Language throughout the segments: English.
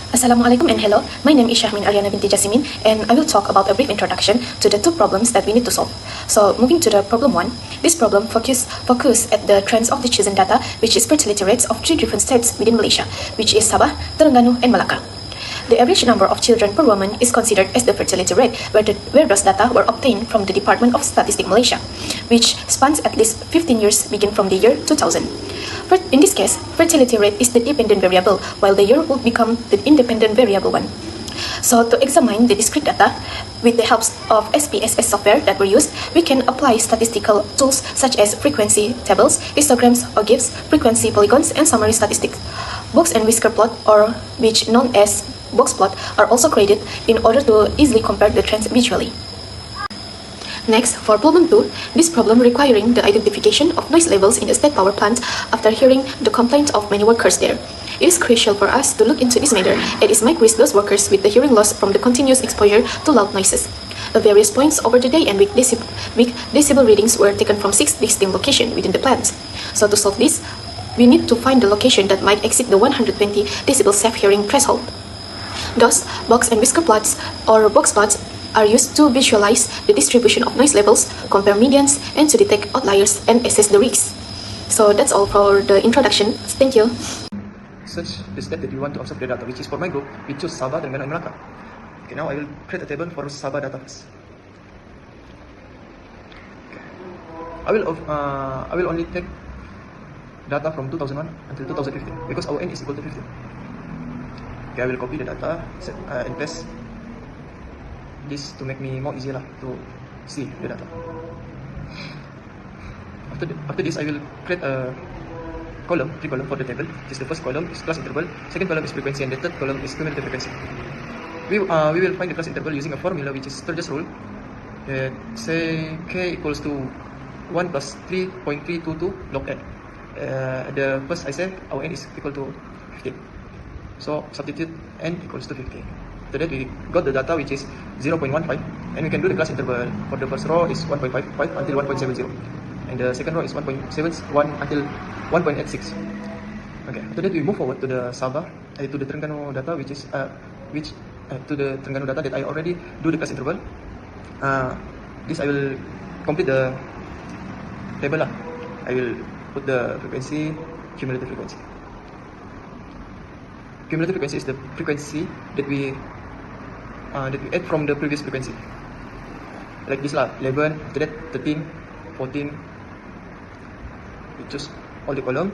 Assalamualaikum and hello. My name is Aisyah Binti and I will talk about a brief introduction to the two problems that we need to solve. So moving to the problem 1, this problem focus at the trends of the chosen data, which is fertility rates of 3 different states within Malaysia, which is Sabah, Terengganu and Malacca. The average number of children per woman is considered as the fertility rate, where those data were obtained from the Department of Statistics Malaysia, which spans at least 15 years beginning from the year 2000. In this case, fertility rate is the dependent variable, while the year will become the independent variable one. So to examine the discrete data, with the help of SPSS software that were used, we can apply statistical tools such as frequency tables, histograms or GIFs, frequency polygons, and summary statistics. Box and whisker plot, or which known as box plot, are also created in order to easily compare the trends visually. Next, for problem 2, this problem requiring the identification of noise levels in the state power plant after hearing the complaints of many workers there. It is crucial for us to look into this matter, as it might risk those workers with the hearing loss from the continuous exposure to loud noises. At various points over the day and week decibel readings were taken from 6 distinct locations within the plant. So to solve this, we need to find the location that might exceed the 120 decibel safe hearing threshold. Thus, box and whisker plots or box plots are used to visualize the distribution of noise levels, compare medians, and to detect outliers and assess the risks. So that's all for the introduction. Thank you. Search the state that you want to observe the data, which is for my group, we choose Sabah, Terengganu, and Malacca. Okay, now I will create a table for Sabah data first. Okay. I will only take data from 2001 until 2015 because our n is equal to 15. Okay, I will copy the data and paste this to make me more easier to see the data. After this, I will create a three column for the table. This is the first column is class interval, second column is frequency, and the third column is cumulative frequency. We will find the class interval using a formula which is Sturge's rule. Say k equals to 1 plus 3.322 log n. The first I say our n is equal to 15. So substitute n equals to 15. After that, we got the data which is 0.15, and we can do the class interval. For the first row is 1.55 until 1.70, and the second row is 1.71 until 1.86. Okay, after that we move forward to the Sabah, to the Terengganu data, which to the Terengganu data that I already do the class interval. This I will complete the table. I will put the frequency, cumulative frequency. Cumulative frequency is the frequency that we add from the previous frequency. Like this 11, after that 13, 14. We choose all the column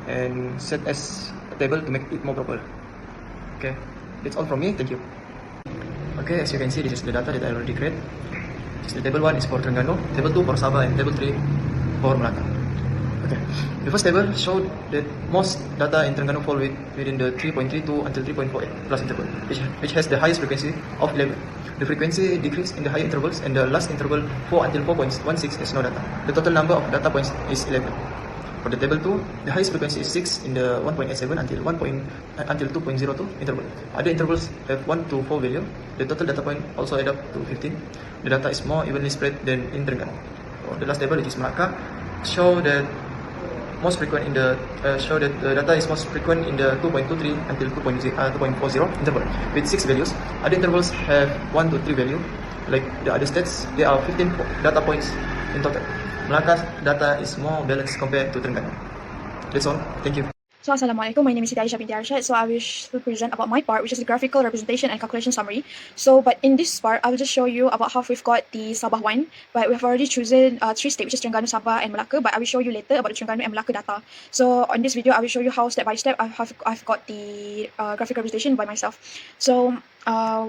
and set as a table to make it more proper. Okay, that's all from me. Thank you. Okay, as you can see, this is the data that I already created. The table 1 is for Terengganu, table 2 for Sabah, and table 3 for Malacca. Okay, the first table showed that most data in Terengganu fall within the 3.32 until 3.48 class interval, which has the highest frequency of 11. The frequency decreased in the higher intervals, and the last interval 4 until 4.16 has no data. The total number of data points is 11. For the table 2, the highest frequency is 6 in the 1.87 until 2.02 interval. Other intervals have 1 to 4 value. The total data point also add up to 15. The data is more evenly spread than in Terengganu. For the last table, which is Malacca, show that the data is most frequent in the 2.23 until 2.40 interval with 6 values. Other intervals have 1 to 3 value. Like the other states, there are 15 data points in total. Malacca's data is more balanced compared to Terengganu. That's all. Thank you. So, Assalamualaikum, my name is Aisyah binti Arshad. So, I wish to present about my part, which is the graphical representation and calculation summary. So, but in this part, I will just show you about how we've got the Sabah one. But we've already chosen 3 states, which is Terengganu, Sabah, and Malacca. But I will show you later about the Terengganu and Malacca data. So, on this video, I will show you how step by step I've got the graphic representation by myself. So,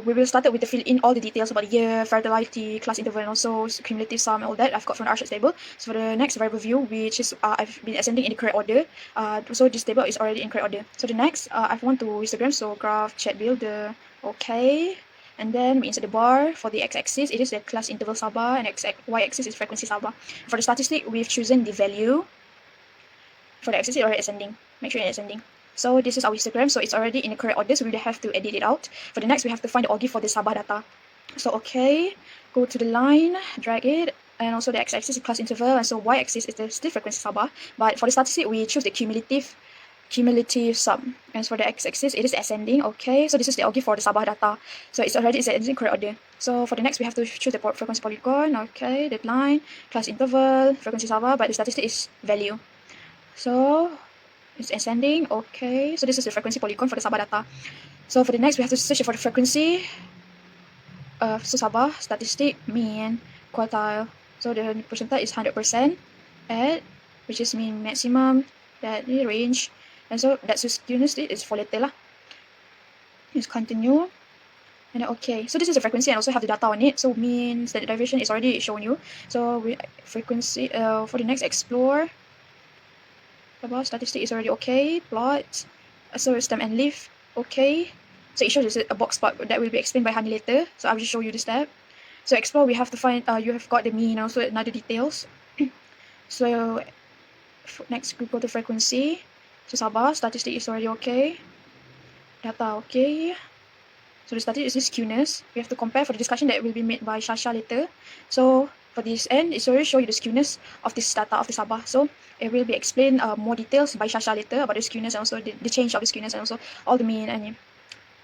we will start with the fill in all the details about the year, fertility, class interval, and also cumulative sum and all that I've got from the Arshad table. So for the next variable view, which is I've been ascending in the correct order. So this table is already in correct order. So the next I want to histogram, so graph, chat, builder, okay. And then we insert the bar. For the x-axis, it is the class interval Sabah, and y-axis is frequency Sabah. For the statistic, we've chosen the value. For the axis, it's already ascending. Make sure it's ascending. So this is our histogram, so it's already in the correct order, so we have to edit it out. For the next, we have to find the OGI for the Sabah data. So okay, go to the line, drag it, and also the x-axis is class interval, and so y-axis is the still frequency Sabah. But for the statistic, we choose the cumulative cumulative sum. As for the x-axis, it is ascending. Okay, so this is the algebra for the Sabah data. So it's already in correct order. So for the next, we have to choose the frequency polygon. Okay, deadline, class interval, frequency Sabah, but the statistic is value. So it's ascending. Okay, so this is the frequency polygon for the Sabah data. So for the next, we have to search for the frequency. So Sabah statistic mean quartile. So the percentile is 100% at which is mean maximum that the range, and so that's the skewness is for later lah. Just continue. And then, okay, so this is the frequency and also have the data on it. So mean standard deviation is already shown you. So we frequency for the next explore. Sabah statistic is already okay. Plot. So stem and leaf. Okay. So it shows a box plot that will be explained by Hani later. So I'll just show you the step. So explore, we have to find, you have got the mean, also another details. So next we go to frequency. So Sabah statistic is already okay. Data okay. So the statistic is this skewness. We have to compare for the discussion that will be made by Shasha later. So for this end, it's already show you the skewness of this data of the Sabah. So it will be explained more details by Shasha later about the skewness and also the change of the skewness and also all the mean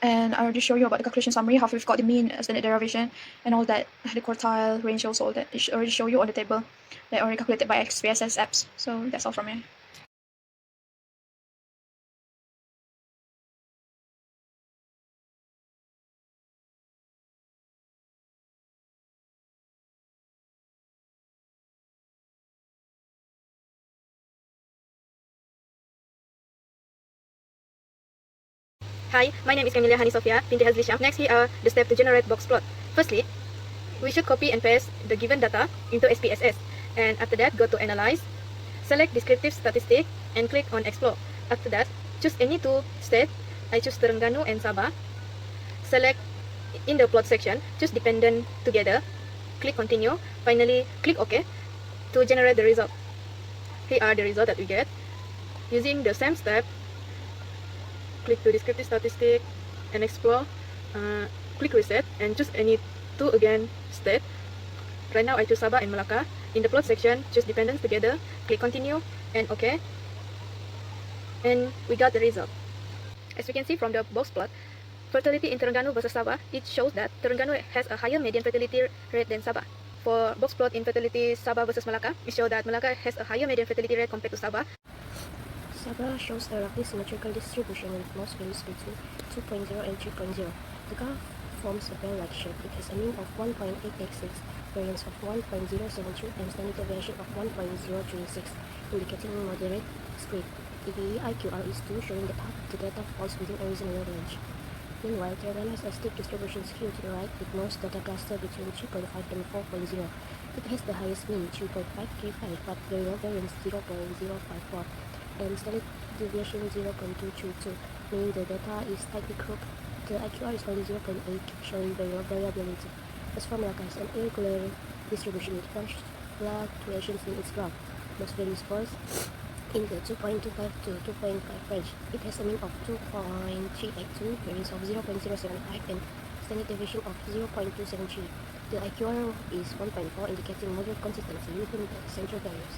and I already show you about the calculation summary, how we've got the mean, standard derivation, and all that, the quartile, range, also all that. It already show you on the table that already calculated by XPSS apps. So that's all from me. Hi, my name is Camilla Hani Sofia, Binti Algebra. Next, here are the steps to generate box plot. Firstly, we should copy and paste the given data into SPSS, and after that, go to Analyze, select Descriptive Statistic, and click on Explore. After that, choose any two states. I choose Terengganu and Sabah. Select in the plot section, choose Dependent together. Click Continue. Finally, click OK to generate the result. Here are the results that we get. Using the same step, click to Descriptive Statistic and Explore, click Reset and choose any two again state. Right now I choose Sabah and Melaka. In the plot section, choose Dependents together, click Continue and OK. And we got the result. As we can see from the box plot, fertility in Terengganu versus Sabah, it shows that Terengganu has a higher median fertility rate than Sabah. For box plot in fertility Sabah versus Melaka, it shows that Melaka has a higher median fertility rate compared to Sabah. Sabah shows a roughly symmetrical distribution with most values between 2.0 and 3.0. The graph forms a bell-like shape. It has a mean of 1.886, variance of 1.072, and standard deviation of 1.036, indicating moderate spread. The IQR is 2, showing that half the data falls within a reasonable range. Meanwhile, Terengganu has a steep distribution skew to the right, with most data cluster between 3.5 and 4.0. It has the highest mean, 3.535, but very low variance, 0.054. and standard deviation 0.222, meaning the data is tightly cropped. The IQR is only 0.8, showing variability. As for Melaka has an irregular distribution with fluctuations in its graph. Most values falls in the 2.25 to 2.5 range. It has a mean of 2.382, variance of 0.075, and standard deviation of 0.273. The IQR is 1.4, indicating moderate consistency within the central values.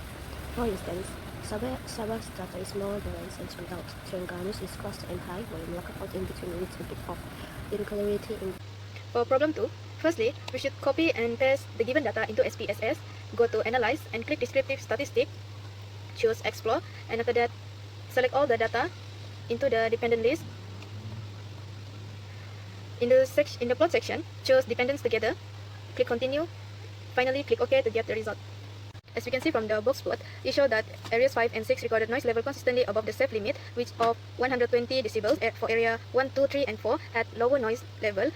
For instance, Sabah's data is more balanced and spread out. Terengganu's is clustered and high, while Melaka out in between with a bit of irregularity in. For problem 2, firstly, we should copy and paste the given data into SPSS, go to Analyze and click Descriptive Statistic, choose Explore, and after that, select all the data into the dependent list. In the plot section, choose Dependents together, click Continue, finally click OK to get the result. As we can see from the box plot, it shows that areas 5 and 6 recorded noise level consistently above the safe limit, which of 120 decibels. For area 1, 2, 3, and 4 had lower noise level,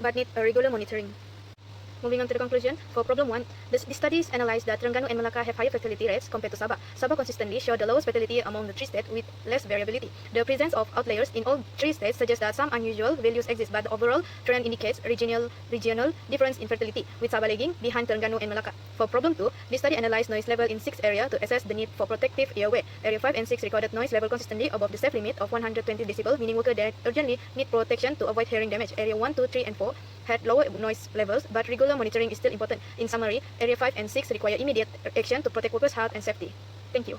but need a regular monitoring. Moving on to the conclusion, for problem 1, the studies analyzed that Terengganu and Melaka have higher fertility rates compared to Sabah. Sabah consistently showed the lowest fertility among the three states with less variability. The presence of outliers in all three states suggests that some unusual values exist, but the overall trend indicates regional difference in fertility, with Sabah lagging behind Terengganu and Melaka. For problem 2, the study analyzed noise level in 6 areas to assess the need for protective earwear. Area 5 and 6 recorded noise level consistently above the safe limit of 120 decibel, meaning workers that urgently need protection to avoid hearing damage. Area 1, 2, 3, and 4 had lower noise levels, but regular monitoring is still important. In summary, Area 5 and 6 require immediate action to protect workers' health and safety. Thank you.